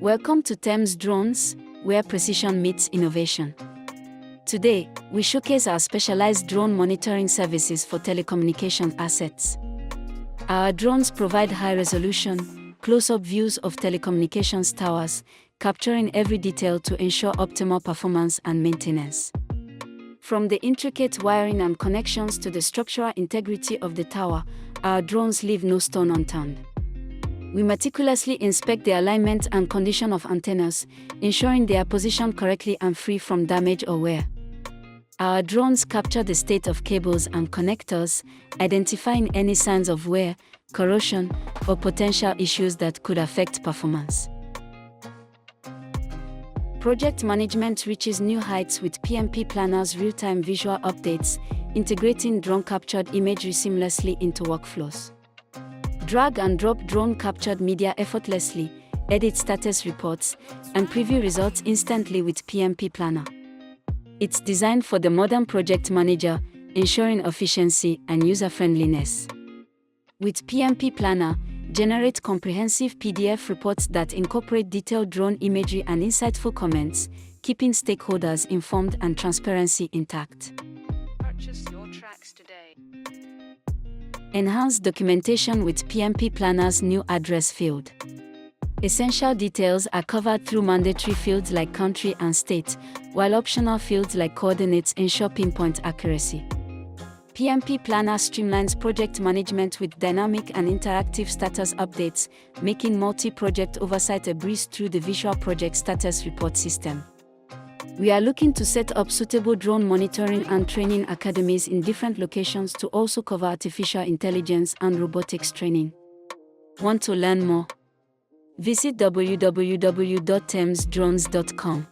Welcome to TemsDrones, where precision meets innovation. Today, we showcase our specialized drone monitoring services for telecommunication assets. Our drones provide high-resolution, close-up views of telecommunications towers, capturing every detail to ensure optimal performance and maintenance. From the intricate wiring and connections to the structural integrity of the tower, our drones leave no stone unturned. We meticulously inspect the alignment and condition of antennas, ensuring they are positioned correctly and free from damage or wear. Our drones capture the state of cables and connectors, identifying any signs of wear, corrosion, or potential issues that could affect performance. Project management reaches new heights with PMP Planner's real-time visual updates, integrating drone-captured imagery seamlessly into workflows. Drag and drop drone-captured media effortlessly, edit status reports, and preview results instantly with PMP Planner. It's designed for the modern project manager, ensuring efficiency and user-friendliness. With PMP Planner, generate comprehensive PDF reports that incorporate detailed drone imagery and insightful comments, keeping stakeholders informed and transparency intact. Purchase your tracks today. Enhance documentation with PMP Planner's new address field. Essential details are covered through mandatory fields like country and state, while optional fields like coordinates ensure pinpoint accuracy. PMP Planner streamlines project management with dynamic and interactive status updates, making multi-project oversight a breeze through the visual project status report system. We are looking to set up suitable drone monitoring and training academies in different locations to also cover artificial intelligence and robotics training. Want to learn more? Visit www.temsdrones.com.